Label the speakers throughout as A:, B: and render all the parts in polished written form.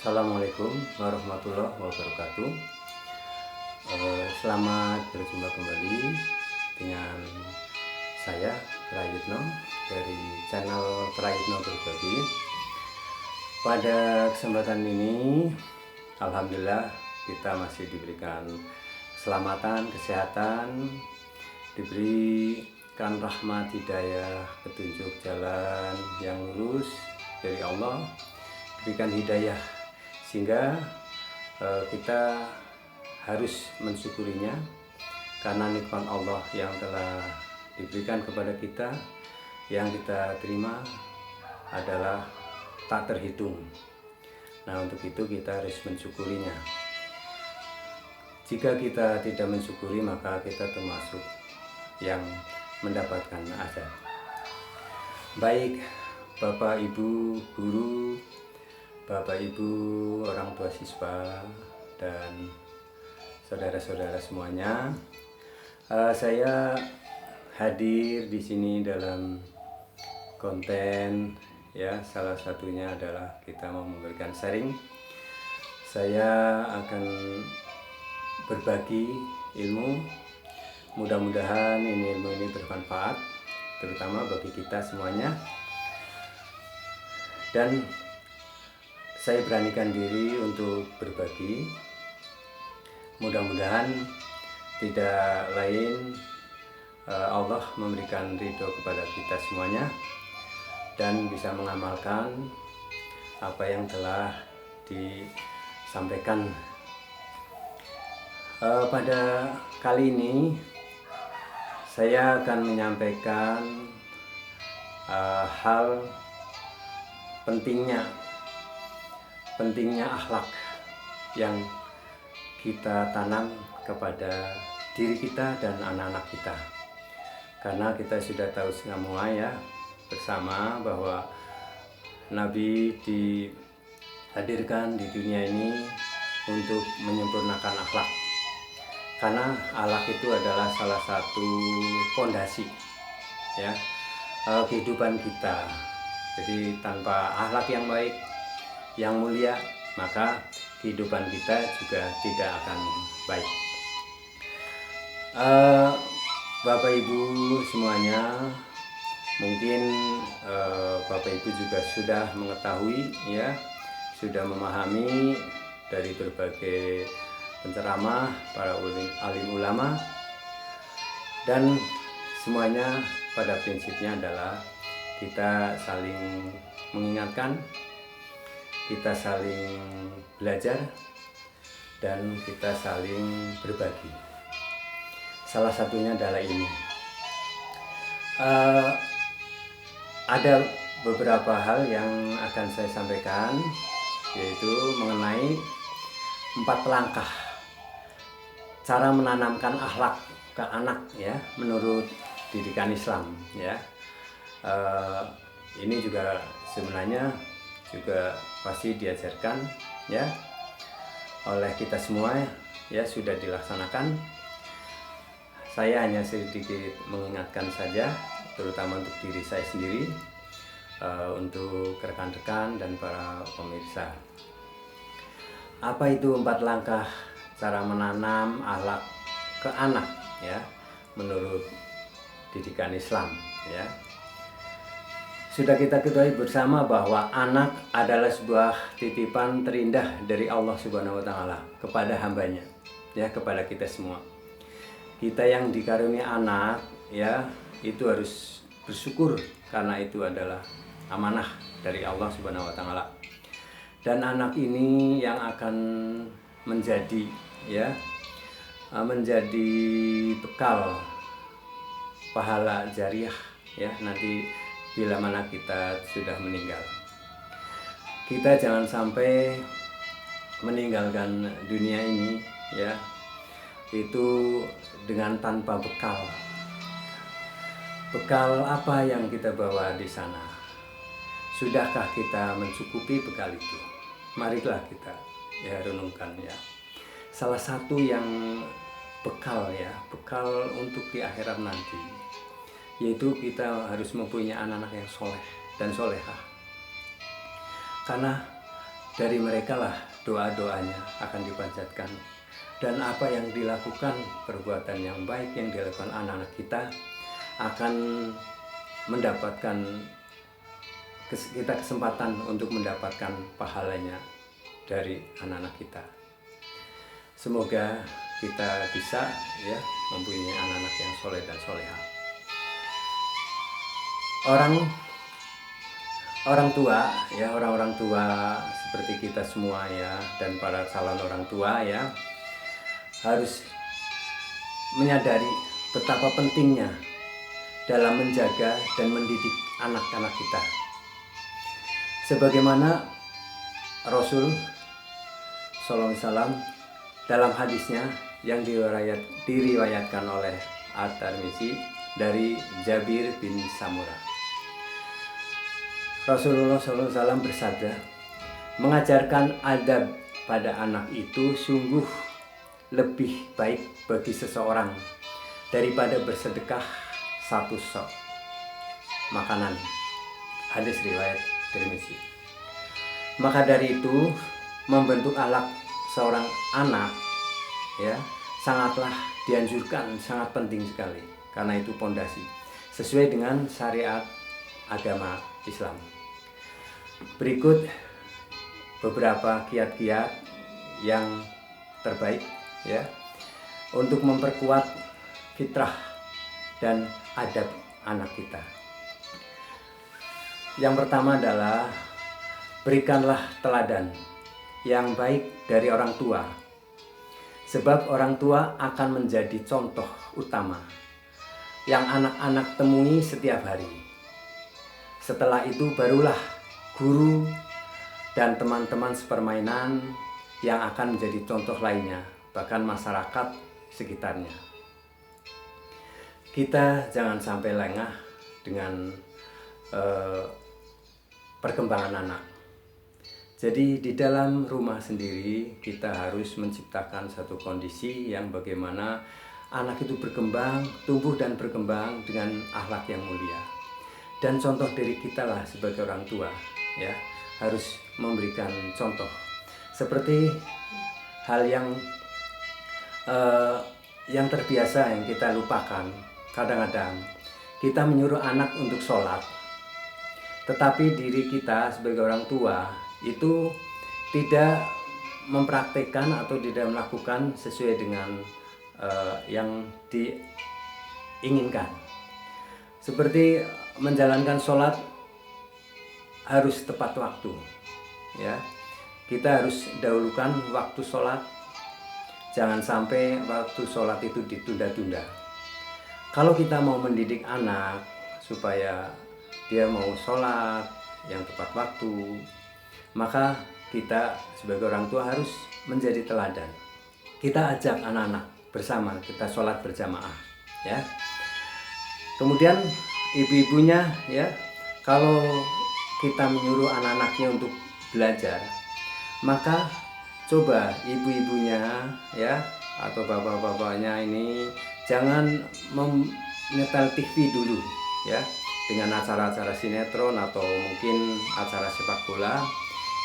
A: Assalamualaikum warahmatullahi wabarakatuh. Selamat berjumpa kembali dengan saya Prayitno dari channel Prayitno Berbagi. Pada kesempatan ini alhamdulillah kita masih diberikan keselamatan, kesehatan, diberikan rahmat, hidayah, petunjuk jalan yang lurus dari Allah, diberikan hidayah sehingga kita harus mensyukurinya karena nikmat Allah yang telah diberikan kepada kita, yang kita terima adalah tak terhitung. Nah, untuk itu kita harus mensyukurinya. Jika kita tidak mensyukuri, maka kita termasuk yang mendapatkan azab. Baik Bapak Ibu guru, Bapak Ibu orang tua siswa, dan saudara-saudara semuanya, saya hadir di sini dalam konten ya, salah satunya adalah kita mau memberikan sharing. Saya akan berbagi ilmu, mudah-mudahan ilmu ini bermanfaat terutama bagi kita semuanya, dan saya beranikan diri untuk berbagi. Mudah-mudahan tidak lain Allah memberikan ridho kepada kita semuanya dan bisa mengamalkan apa yang telah disampaikan. Pada kali ini saya akan menyampaikan hal pentingnya akhlak yang kita tanam kepada diri kita dan anak-anak kita. Karena kita sudah tahu semua ya bersama bahwa Nabi dihadirkan di dunia ini untuk menyempurnakan akhlak. Karena akhlak itu adalah salah satu fondasi ya kehidupan kita. Jadi tanpa akhlak yang baik, yang mulia, maka kehidupan kita juga tidak akan baik. Bapak Ibu semuanya, mungkin Bapak Ibu juga sudah mengetahui ya, sudah memahami dari berbagai penceramah para alim ulama, dan semuanya pada prinsipnya adalah kita saling mengingatkan, kita saling belajar, dan kita saling berbagi. Salah satunya adalah ini. Ada beberapa hal yang akan saya sampaikan, yaitu mengenai 4 langkah cara menanamkan akhlak ke anak ya, menurut didikan Islam ya. Ini juga sebenarnya juga pasti diajarkan ya oleh kita semua ya, sudah dilaksanakan. Saya hanya sedikit mengingatkan saja, terutama untuk diri saya sendiri, untuk rekan-rekan dan para pemirsa. Apa itu 4 langkah cara menanam akhlak ke anak ya, menurut didikan Islam ya. Sudah kita ketahui bersama bahwa anak adalah sebuah titipan terindah dari Allah Subhanahu wa Ta'ala kepada hambanya ya, kepada kita semua. Kita yang dikaruniai anak ya, itu harus bersyukur karena itu adalah amanah dari Allah Subhanahu wa Ta'ala. Dan anak ini yang akan menjadi ya, menjadi bekal pahala jariah ya, nanti bila mana kita sudah meninggal. Kita jangan sampai meninggalkan dunia ini ya, itu dengan tanpa bekal. Bekal apa yang kita bawa di sana? Sudahkah kita mencukupi bekal itu? Marilah kita ya renungkan ya. Salah satu yang bekal ya, bekal untuk di akhirat nanti, yaitu kita harus mempunyai anak-anak yang soleh dan solehah. Karena dari mereka lah doa-doanya akan dipanjatkan. Dan apa yang dilakukan, perbuatan yang baik yang dilakukan anak-anak kita akan mendapatkan kita kesempatan untuk mendapatkan pahalanya dari anak-anak kita. Semoga kita bisa ya mempunyai anak-anak yang soleh dan soleha. Orang tua ya, orang-orang tua seperti kita semua ya, dan para calon orang tua ya, harus menyadari betapa pentingnya dalam menjaga dan mendidik anak-anak kita. Sebagaimana Rasul sallallahu alaihi wasallam dalam hadisnya yang diriwayatkan oleh At-Tirmizi dari Jabir bin Samurah. Rasulullah SAW bersabda, mengajarkan adab pada anak itu sungguh lebih baik bagi seseorang daripada bersedekah satu sok makanan. Hadis riwayat Tirmizi. Maka dari itu membentuk akhlak seorang anak ya sangatlah dianjurkan, sangat penting sekali, karena itu pondasi sesuai dengan syariat agama Islam. Berikut beberapa kiat-kiat yang terbaik ya untuk memperkuat fitrah dan adab anak kita. Yang pertama adalah berikanlah teladan yang baik dari orang tua, sebab orang tua akan menjadi contoh utama yang anak-anak temui setiap hari. Setelah itu barulah guru dan teman-teman sepermainan yang akan menjadi contoh lainnya, bahkan masyarakat sekitarnya. Kita jangan sampai lengah dengan perkembangan anak. Jadi di dalam rumah sendiri kita harus menciptakan satu kondisi yang bagaimana anak itu berkembang, tumbuh dan berkembang dengan akhlak yang mulia. Dan contoh dari kita lah sebagai orang tua ya, harus memberikan contoh. Seperti hal yang terbiasa yang kita lupakan, kadang-kadang kita menyuruh anak untuk sholat, tetapi diri kita sebagai orang tua itu tidak mempraktekkan atau tidak melakukan sesuai dengan yang diinginkan. Seperti menjalankan sholat harus tepat waktu ya. Kita harus dahulukan waktu sholat, jangan sampai waktu sholat itu ditunda-tunda. Kalau kita mau mendidik anak supaya dia mau sholat yang tepat waktu, maka kita sebagai orang tua harus menjadi teladan. Kita ajak anak-anak bersama, kita sholat berjamaah ya. Kemudian ibu-ibunya ya, kalau kita menyuruh anak-anaknya untuk belajar, maka coba ibu-ibunya ya atau bapak-bapaknya ini jangan menyetel TV dulu ya, dengan acara-acara sinetron atau mungkin acara sepak bola,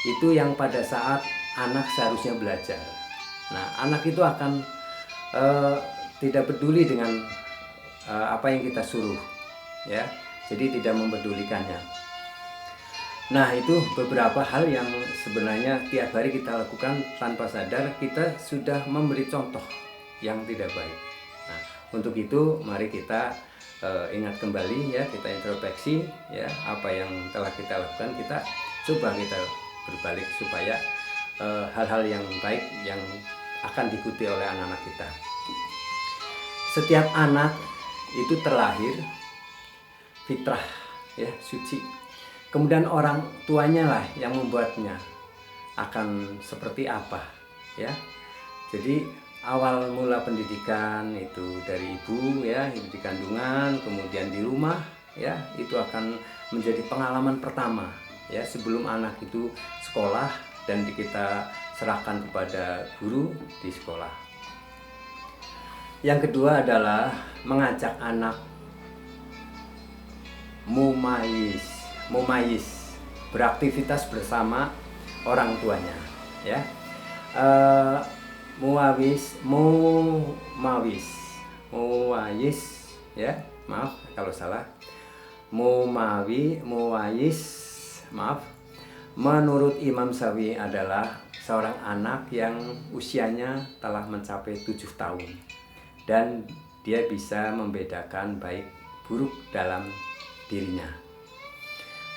A: itu yang pada saat anak seharusnya belajar. Nah, anak itu akan tidak peduli dengan apa yang kita suruh ya, jadi tidak mempedulikannya. Nah, itu beberapa hal yang sebenarnya tiap hari kita lakukan tanpa sadar kita sudah memberi contoh yang tidak baik. Nah, untuk itu mari kita ingat kembali ya, kita introspeksi ya, apa yang telah kita lakukan, kita coba kita berbalik supaya hal-hal yang baik yang akan diikuti oleh anak-anak kita. Setiap anak itu terlahir fitrah ya, suci. Kemudian orang tuanya lah yang membuatnya akan seperti apa ya. Jadi awal mula pendidikan itu dari ibu ya, ibu di kandungan, kemudian di rumah ya, itu akan menjadi pengalaman pertama ya sebelum anak itu sekolah dan kita serahkan kepada guru di sekolah. Yang kedua adalah mengajak anak mumayyiz, beraktivitas bersama orang tuanya, ya. Eh, muwayis, ya, maaf kalau salah. Muwayis, maaf. Menurut Imam Syafi'i adalah seorang anak yang usianya telah mencapai 7 tahun dan dia bisa membedakan baik buruk dalam dirinya.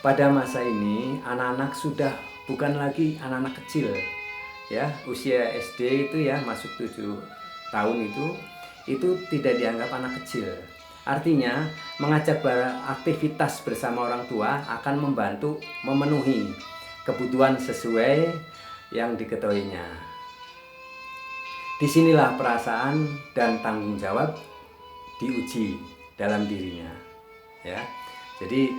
A: Pada masa ini anak-anak sudah bukan lagi anak-anak kecil, ya. Usia SD itu ya masuk 7 tahun itu tidak dianggap anak kecil. Artinya mengajak beraktivitas bersama orang tua akan membantu memenuhi kebutuhan sesuai yang diketahuinya. Disinilah perasaan dan tanggung jawab diuji dalam dirinya, ya. Jadi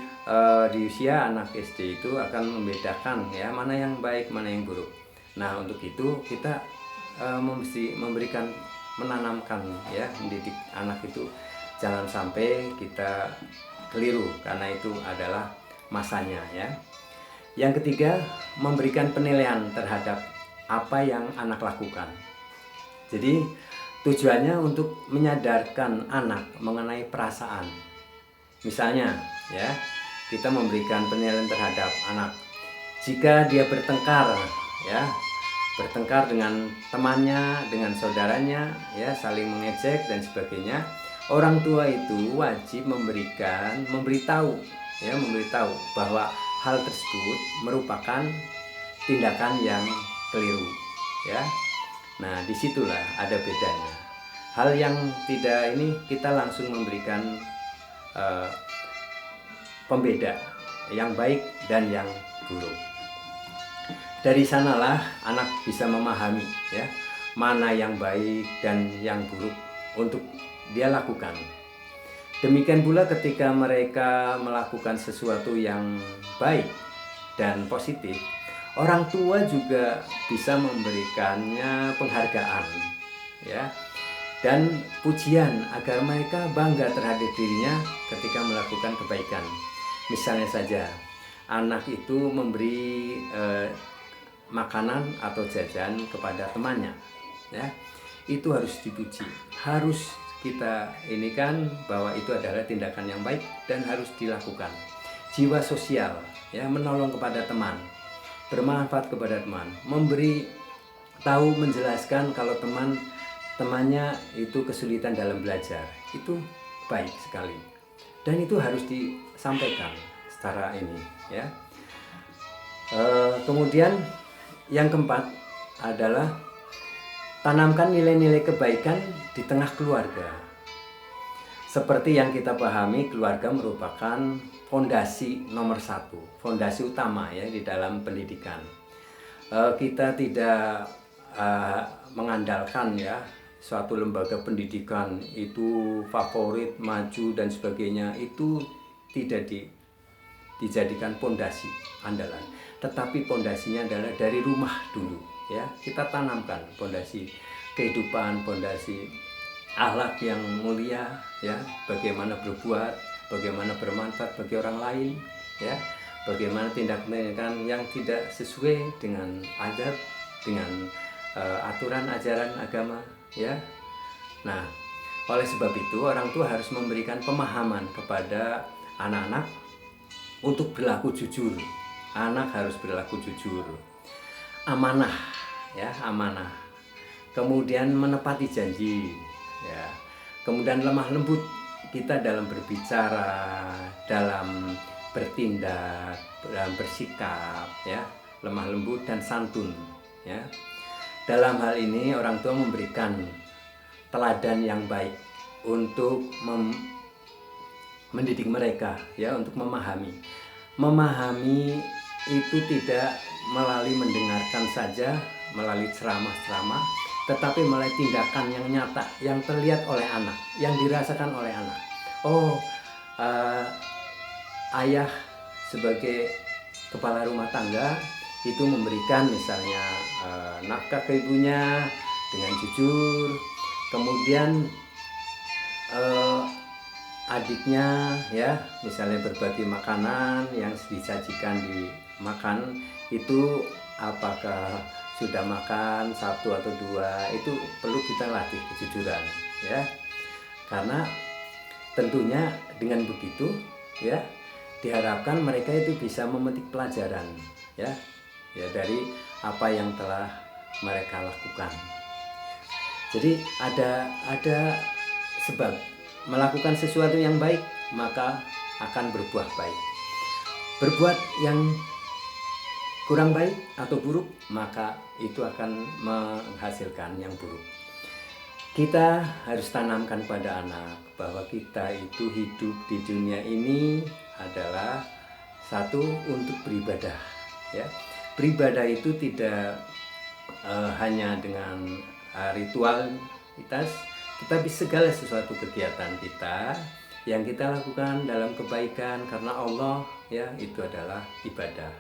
A: di usia anak SD itu akan membedakan ya mana yang baik, mana yang buruk. Nah, untuk itu kita mesti menanamkan ya, mendidik anak itu jangan sampai kita keliru karena itu adalah masanya, ya. Yang ketiga, memberikan penilaian terhadap apa yang anak lakukan. Jadi tujuannya untuk menyadarkan anak mengenai perasaan. Misalnya, ya, kita memberikan penilaian terhadap anak. Jika dia bertengkar, ya, bertengkar dengan temannya, dengan saudaranya, ya, saling mengejek dan sebagainya, orang tua itu wajib memberitahu bahwa hal tersebut merupakan tindakan yang keliru, ya. Nah, disitulah ada bedanya. Hal yang tidak ini kita langsung memberikan pembeda yang baik dan yang buruk. Dari sanalah anak bisa memahami ya mana yang baik dan yang buruk untuk dia lakukan. Demikian pula ketika mereka melakukan sesuatu yang baik dan positif, orang tua juga bisa memberikannya penghargaan, ya, dan pujian agar mereka bangga terhadap dirinya ketika melakukan kebaikan. Misalnya saja, anak itu memberi makanan atau jajan kepada temannya, ya, itu harus dipuji, harus kita ini kan bahwa itu adalah tindakan yang baik dan harus dilakukan. Jiwa sosial, ya, menolong kepada teman, bermanfaat kepada teman, memberi tahu, menjelaskan kalau temannya itu kesulitan dalam belajar, itu baik sekali dan itu harus disampaikan secara ini, ya. Kemudian yang keempat adalah tanamkan nilai-nilai kebaikan di tengah keluarga. Seperti yang kita pahami, keluarga merupakan fondasi nomor satu, fondasi utama ya di dalam pendidikan. Kita tidak mengandalkan ya suatu lembaga pendidikan itu favorit, maju dan sebagainya, itu tidak dijadikan fondasi andalan. Tetapi fondasinya adalah dari rumah dulu. Ya, kita tanamkan fondasi kehidupan, fondasi akhlak yang mulia, ya, bagaimana berbuat, bagaimana bermanfaat bagi orang lain, ya, bagaimana tindakan yang tidak sesuai dengan adab, dengan aturan ajaran agama, ya. Nah, oleh sebab itu orang tua harus memberikan pemahaman kepada anak-anak untuk berlaku jujur. Anak harus berlaku jujur, amanah, ya, amanah. Kemudian menepati janji, ya. Kemudian lemah lembut kita dalam berbicara, dalam bertindak, dalam bersikap, ya, lemah lembut dan santun, ya. Dalam hal ini orang tua memberikan teladan yang baik untuk mendidik mereka, ya, untuk memahami itu tidak melalui mendengarkan saja, melalui ceramah-ceramah, tetapi melalui tindakan yang nyata, yang terlihat oleh anak, yang dirasakan oleh anak. Oh, ayah sebagai kepala rumah tangga itu memberikan misalnya nafkah ke ibunya dengan jujur, kemudian adiknya ya misalnya berbagi makanan yang disajikan dimakan itu apakah sudah makan satu atau dua, itu perlu kita latih kejujuran ya. Karena tentunya dengan begitu ya diharapkan mereka itu bisa memetik pelajaran ya dari apa yang telah mereka lakukan. Jadi ada sebab melakukan sesuatu yang baik maka akan berbuah baik. Berbuat yang kurang baik atau buruk maka itu akan menghasilkan yang buruk. Kita harus tanamkan pada anak bahwa kita itu hidup di dunia ini adalah satu untuk beribadah ya. Beribadah itu tidak hanya dengan ritualitas, tetapi segala sesuatu kegiatan kita yang kita lakukan dalam kebaikan karena Allah ya, itu adalah ibadah.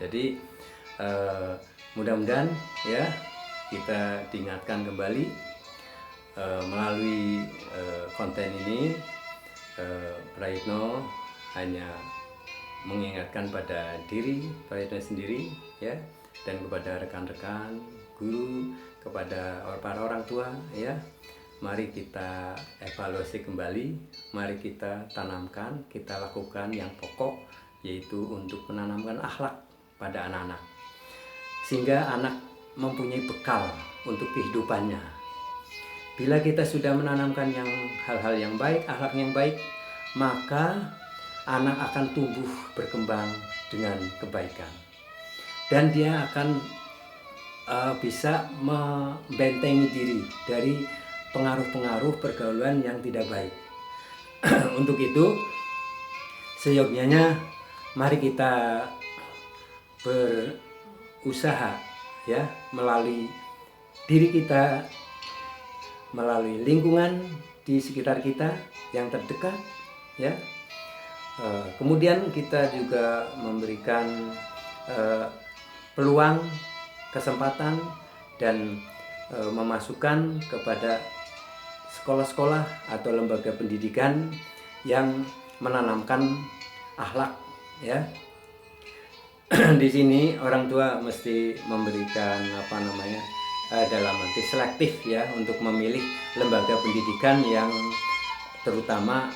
A: Jadi mudah-mudahan ya kita diingatkan kembali melalui konten ini. Prayitno hanya mengingatkan pada diri Prayitno sendiri ya, dan kepada rekan-rekan, guru, kepada para orang tua ya. Mari kita evaluasi kembali, mari kita tanamkan, kita lakukan yang pokok, yaitu untuk menanamkan akhlak pada anak-anak, sehingga anak mempunyai bekal untuk kehidupannya. Bila kita sudah menanamkan hal-hal yang baik, akhlak yang baik, maka anak akan tumbuh berkembang dengan kebaikan, dan dia akan bisa membentengi diri dari pengaruh-pengaruh pergaulan yang tidak baik. Untuk itu seyogyanya mari kita berusaha ya, melalui diri kita, melalui lingkungan di sekitar kita yang terdekat ya. Kemudian kita juga memberikan peluang, kesempatan, dan memasukkan kepada sekolah-sekolah atau lembaga pendidikan yang menanamkan akhlak ya. Di sini orang tua mesti memberikan dalam arti selektif ya, untuk memilih lembaga pendidikan yang terutama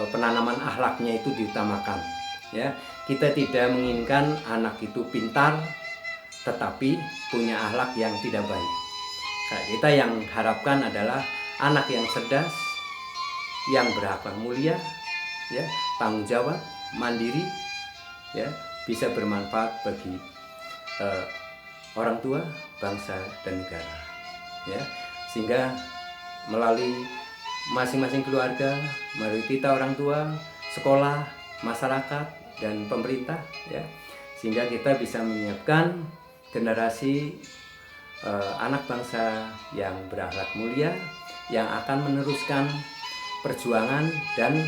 A: penanaman akhlaknya itu diutamakan ya. Kita tidak menginginkan anak itu pintar tetapi punya akhlak yang tidak baik. Nah, kita yang harapkan adalah anak yang cerdas, yang berakhlak mulia ya, tanggung jawab, mandiri ya, bisa bermanfaat bagi orang tua, bangsa, dan negara ya. Sehingga melalui masing-masing keluarga, melalui kita orang tua, sekolah, masyarakat, dan pemerintah ya, sehingga kita bisa menyiapkan generasi anak bangsa yang berakhlak mulia, yang akan meneruskan perjuangan dan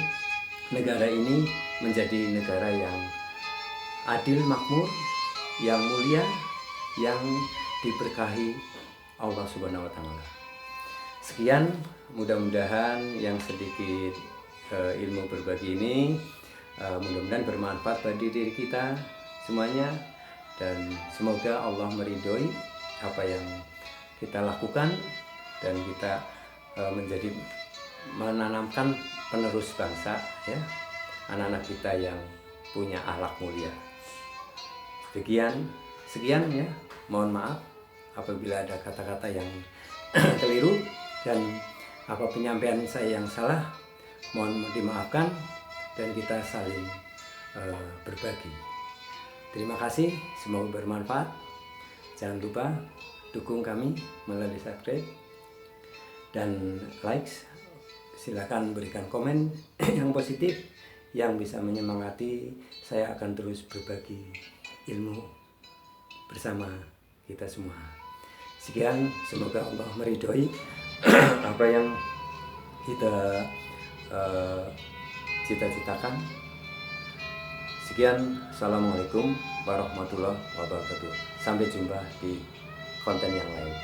A: negara ini menjadi negara yang adil, makmur, yang mulia, yang diberkahi Allah Subhanahu wa Ta'ala. Sekian, mudah-mudahan yang sedikit ilmu berbagi ini mudah-mudahan bermanfaat bagi diri kita semuanya, dan semoga Allah meridhoi apa yang kita lakukan, dan kita menanamkan penerus bangsa ya, anak-anak kita yang punya akhlak mulia. Sekian ya, mohon maaf apabila ada kata-kata yang keliru, dan apa penyampaian saya yang salah mohon dimaafkan, dan kita saling berbagi. Terima kasih, semoga bermanfaat. Jangan lupa dukung kami melalui subscribe dan likes. Silakan berikan komen yang positif yang bisa menyemangati saya akan terus berbagi ilmu bersama kita semua. Sekian, semoga Allah meridhoi apa yang kita cita-citakan. Sekian, assalamualaikum warahmatullahi wabarakatuh. Sampai jumpa di konten yang lain.